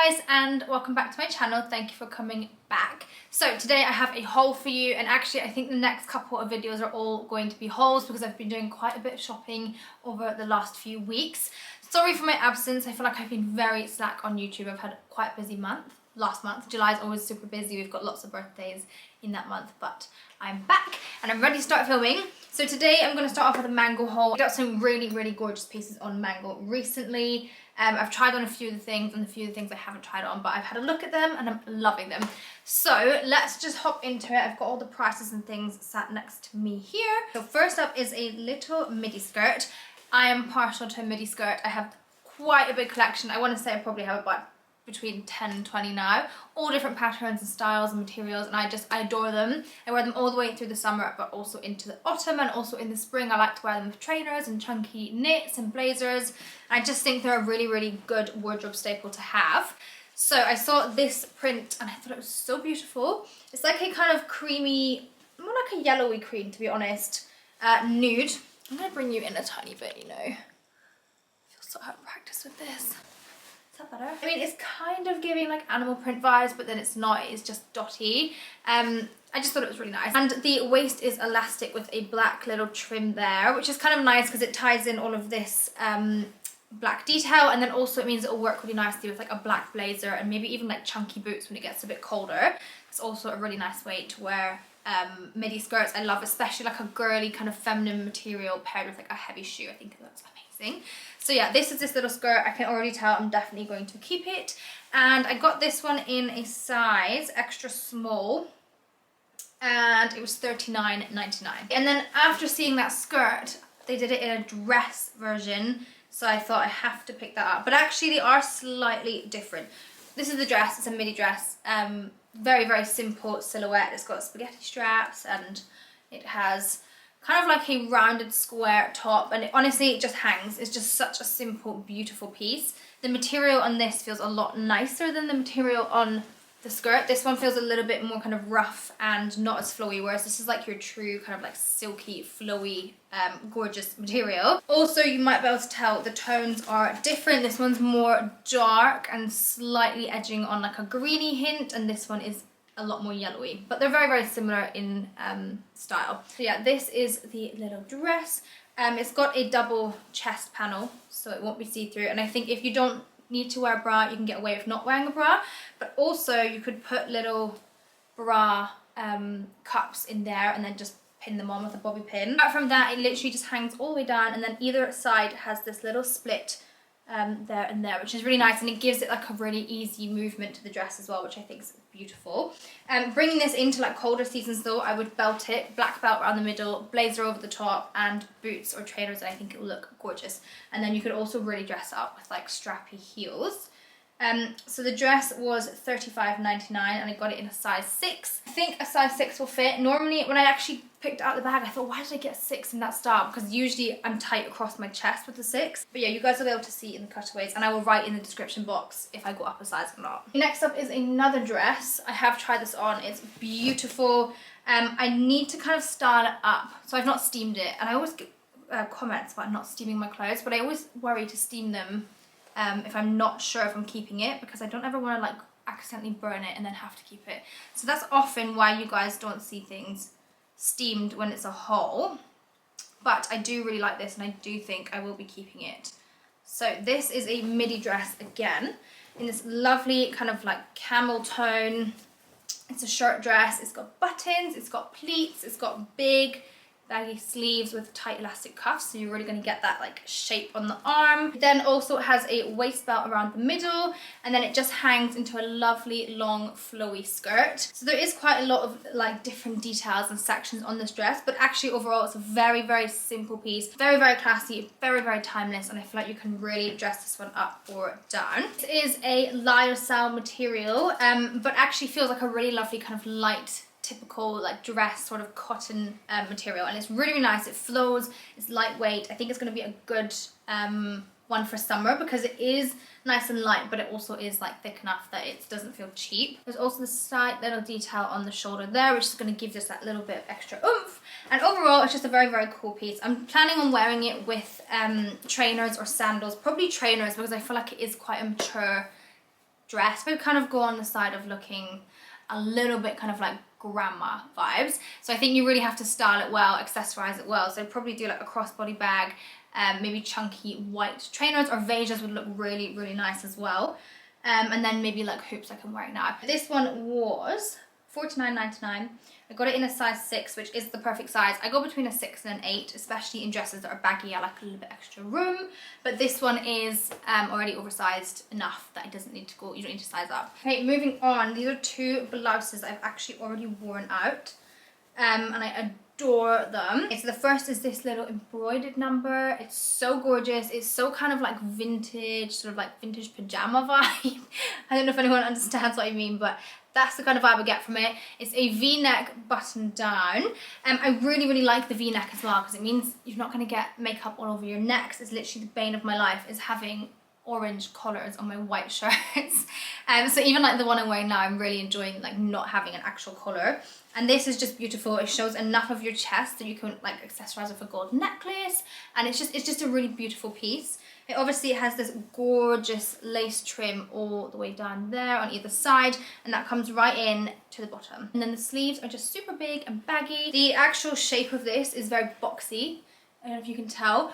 guys, and welcome back to my channel. Thank you for coming back. So today I have a haul for you, and actually I think the next couple of videos are all going to be hauls because I've been doing quite a bit of shopping over the last few weeks. Sorry for my absence. I feel like I've been very slack on YouTube. I've had quite a busy month. Last month, July is always super busy. We've got lots of birthdays in that month, but I'm back and I'm ready to start filming. So today I'm going to start off with a Mango haul. I got some really gorgeous pieces on Mango recently. I've tried on a few of the things and a few of the things I haven't tried on, but I've had a look at them and I'm loving them. So let's just hop into it. I've got all the prices and things sat next to me here. So first up is a little midi skirt. I am partial to a midi skirt. I have quite a big collection. I want to say I probably have about between 10 and 20 now, all different patterns and styles and materials, and I adore them. I wear them all the way through the summer, but also into the autumn, and also in the spring I like to wear them with trainers and chunky knits and blazers. I just think they're a really good wardrobe staple to have. So I saw this print and I thought it was so beautiful. It's like a kind of creamy, more like a yellowy cream to be honest, nude. I'm gonna bring you in a tiny bit, you know. I feel so out of practice with this. Is that better? I mean, it's kind of giving like animal print vibes, but then it's not, it's just dotty. I just thought it was really nice. And the waist is elastic with a black little trim there, which is kind of nice because it ties in all of this black detail, and then also it means it will work really nicely with like a black blazer and maybe even like chunky boots when it gets a bit colder. It's also a really nice way to wear midi skirts. I love especially like a girly kind of feminine material paired with like a heavy shoe. I think that's amazing. So yeah, this is this little skirt. I can already tell I'm definitely going to keep it. And I got this one in a size extra small, and it was $39.99. And then after seeing that skirt, they did it in a dress version, so I thought I have to pick that up. But actually they are slightly different. This is the dress, it's a midi dress. Very simple silhouette. It's got spaghetti straps and it has kind of like a rounded square top, and honestly it just hangs. It's just such a simple, beautiful piece. The material on this feels a lot nicer than the material on the skirt. This one feels a little bit more kind of rough and not as flowy, whereas this is like your true kind of like silky, flowy, gorgeous material. Also, you might be able to tell the tones are different. This one's more dark and slightly edging on like a greeny hint, and this one is a lot more yellowy, but they're very similar in style. So yeah, this is the little dress. It's got a double chest panel, so it won't be see-through, and I think if you don't need to wear a bra, you can get away with not wearing a bra, but also you could put little bra cups in there and then just pin them on with a bobby pin. Apart from that, it literally just hangs all the way down, and then either side has this little split there and there, which is really nice, and it gives it like a really easy movement to the dress as well, which I think is beautiful. Bringing this into like colder seasons though, I would belt it, black belt around the middle, blazer over the top, and boots or trainers, and I think it will look gorgeous. And then you could also really dress it up with like strappy heels. So the dress was $35.99 and I got it in a size 6. I think a size 6 will fit. Normally when I actually picked out the bag, I thought, why did I get a 6 in that style? Because usually I'm tight across my chest with the 6. But yeah, you guys will be able to see in the cutaways, and I will write in the description box if I go up a size or not. Next up is another dress. I have tried this on. It's beautiful. I need to kind of style it up. So I've not steamed it, and I always get comments about not steaming my clothes, but I always worry to steam them if I'm not sure if I'm keeping it, because I don't ever want to like accidentally burn it and then have to keep it. So that's often why you guys don't see things steamed when it's a haul. But I do really like this, and I do think I will be keeping it. So this is a midi dress again in this lovely kind of like camel tone. It's a shirt dress. It's got buttons, it's got pleats, it's got big baggy sleeves with tight elastic cuffs, so you're really going to get that like shape on the arm. It then also has a waist belt around the middle, and then it just hangs into a lovely long flowy skirt. So there is quite a lot of like different details and sections on this dress, but actually overall it's a very simple piece, very classy, very timeless, and I feel like you can really dress this one up or down. This is a lyocell material, but actually feels like a really lovely kind of light, typical like dress sort of cotton material, and it's really nice. It flows, it's lightweight. I think it's going to be a good one for summer because it is nice and light, but it also is like thick enough that it doesn't feel cheap. There's also the slight little detail on the shoulder there, which is going to give this that little bit of extra oomph, and overall it's just a very cool piece. I'm planning on wearing it with trainers or sandals, probably trainers, because I feel like it is quite a mature dress, but kind of go on the side of looking a little bit kind of like grandma vibes. So I think you really have to style it well, accessorize it well. So I'd probably do like a crossbody bag, maybe chunky white trainers or Vejas would look really, really nice as well. And then maybe like hoops like I'm wearing now. This one was $49.99. I got it in a size 6, which is the perfect size. I go between a 6 and an 8, especially in dresses that are baggy. I like a little bit extra room, but this one is already oversized enough that it doesn't need to go, you don't need to size up. Okay, moving on. These are 2 blouses I've actually already worn out, and I adore them. Okay, so the first is this little embroidered number. It's so gorgeous. It's so kind of like vintage, sort of like vintage pajama vibe. I don't know if anyone understands what I mean, but that's the kind of vibe I get from it. It's a V-neck button down. I really, really like the V-neck as well because it means you're not going to get makeup all over your necks. It's literally the bane of my life is having orange collars on my white shirts. So even like the one I'm wearing now, I'm really enjoying like not having an actual collar. And this is just beautiful. It shows enough of your chest that you can like accessorize with a gold necklace. And it's just a really beautiful piece. It obviously has this gorgeous lace trim all the way down there on either side, and that comes right in to the bottom. And then the sleeves are just super big and baggy. The actual shape of this is very boxy. I don't know if you can tell,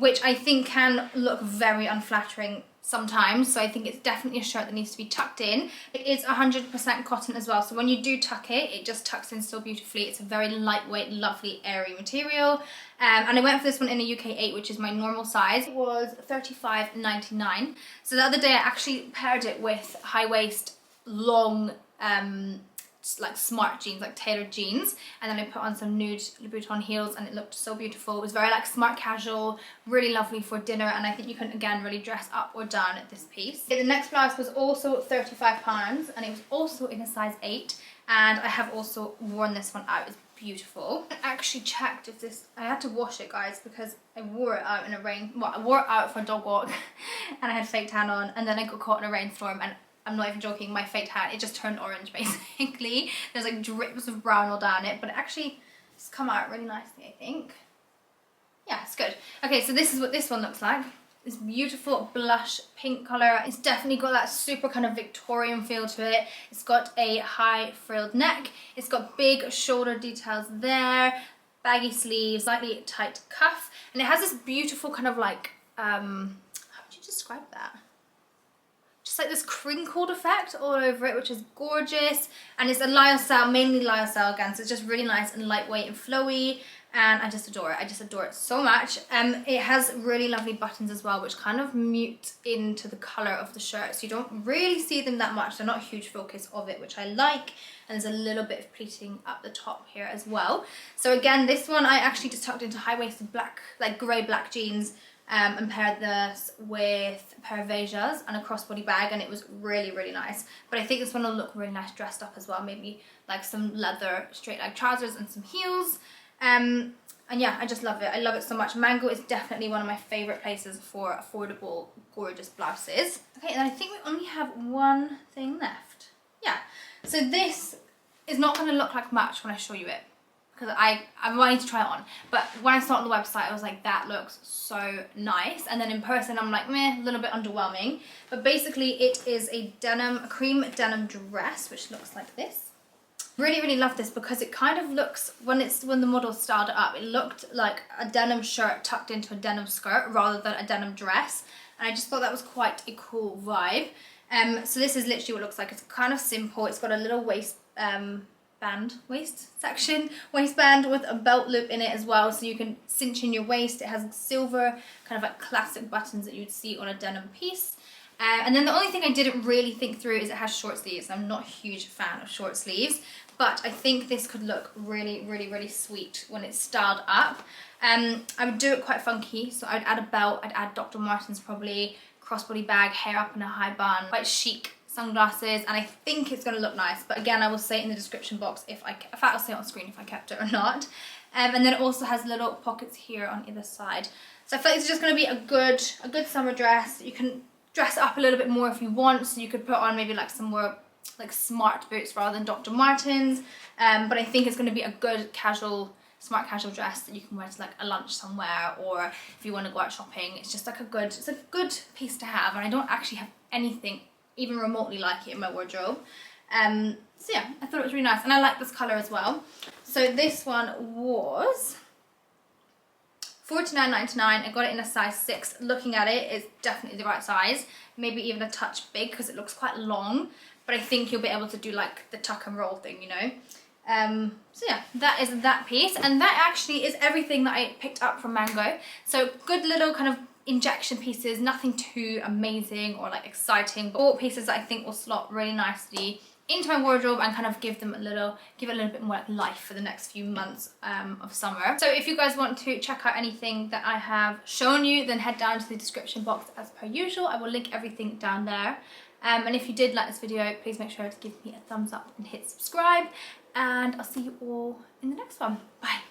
which I think can look very unflattering sometimes. So I think it's definitely a shirt that needs to be tucked in. It is 100% cotton as well. So when you do tuck it, it just tucks in so beautifully. It's a very lightweight, lovely, airy material. And I went for this one in a UK 8, which is my normal size. It was $35.99. So the other day I actually paired it with high waist, long, like smart jeans, like tailored jeans, and then I put on some nude Louboutin heels and it looked so beautiful. It was very like smart casual, really lovely for dinner, and I think you can again really dress up or down at this piece. Okay, the next blouse was also £35 and it was also in a size 8, and I have also worn this one out. It's beautiful. I actually checked if this, I had to wash it guys because I wore it out in a rain, well I wore it out for a dog walk and I had fake tan on, and then I got caught in a rainstorm and I'm not even joking, my fake tan, it just turned orange basically. There's like drips of brown all down it, but it actually has come out really nicely, I think. Yeah, it's good. Okay, so this is what this one looks like. This beautiful blush pink colour. It's definitely got that super kind of Victorian feel to it. It's got a high frilled neck. It's got big shoulder details there, baggy sleeves, slightly tight cuff, and it has this beautiful kind of like, how would you describe that? Just like this crinkled effect all over it, which is gorgeous. And it's a lyocell, mainly lyocell again, so it's just really nice and lightweight and flowy, and I just adore it. I just adore it so much. It has really lovely buttons as well, which kind of mute into the colour of the shirt, so you don't really see them that much. They're not a huge focus of it, which I like. And there's a little bit of pleating up the top here as well. So again, this one I actually just tucked into high-waisted black, like grey black jeans, and paired this with a pair of Vejas and a crossbody bag, and it was really, really nice. But I think this one will look really nice dressed up as well, maybe like some leather straight leg trousers and some heels. And yeah, I just love it. I love it so much. Mango is definitely one of my favourite places for affordable, gorgeous blouses. Okay, and I think we only have one thing left. Yeah, so this is not going to look like much when I show you it, because I'm wanting to try it on, but when I saw it on the website I was like, that looks so nice, and then in person I'm like, meh, a little bit underwhelming. But basically it is a cream denim dress, which looks like this. Really, really love this because it kind of looks, when the model styled it up, it looked like a denim shirt tucked into a denim skirt rather than a denim dress, and I just thought that was quite a cool vibe. So this is literally what it looks like. It's kind of simple. It's got a little waistband with a belt loop in it as well, so you can cinch in your waist. It has silver kind of like classic buttons that you'd see on a denim piece. And then the only thing I didn't really think through is it has short sleeves. I'm not a huge fan of short sleeves, but I think this could look really, really, really sweet when it's styled up. I would do it quite funky, so I'd add a belt, I'd add Dr. Martens probably, crossbody bag, hair up in a high bun, quite chic sunglasses, and I think it's going to look nice. But again, I will say it in the description box if I'll say it on screen if I kept it or not. And then it also has little pockets here on either side. So I feel like it's just going to be a good summer dress. You can dress it up a little bit more if you want, so you could put on maybe like some more like smart boots rather than Dr. Martens. But I think it's going to be a good smart casual dress that you can wear to like a lunch somewhere, or if you want to go out shopping. It's just like it's a good piece to have, and I don't actually have anything even remotely like it in my wardrobe. So yeah, I thought it was really nice, and I like this colour as well. So this one was $49.99. I got it in a size 6. Looking at it, it's definitely the right size. Maybe even a touch big because it looks quite long, but I think you'll be able to do like the tuck and roll thing, you know. So yeah, that is that piece, and that actually is everything that I picked up from Mango. So good little kind of injection pieces, nothing too amazing or like exciting, but all pieces that I think will slot really nicely into my wardrobe and kind of give it a little bit more like life for the next few months of summer. So if you guys want to check out anything that I have shown you, then head down to the description box as per usual. I will link everything down there. And if you did like this video, please make sure to give me a thumbs up and hit subscribe, and I'll see you all in the next one. Bye.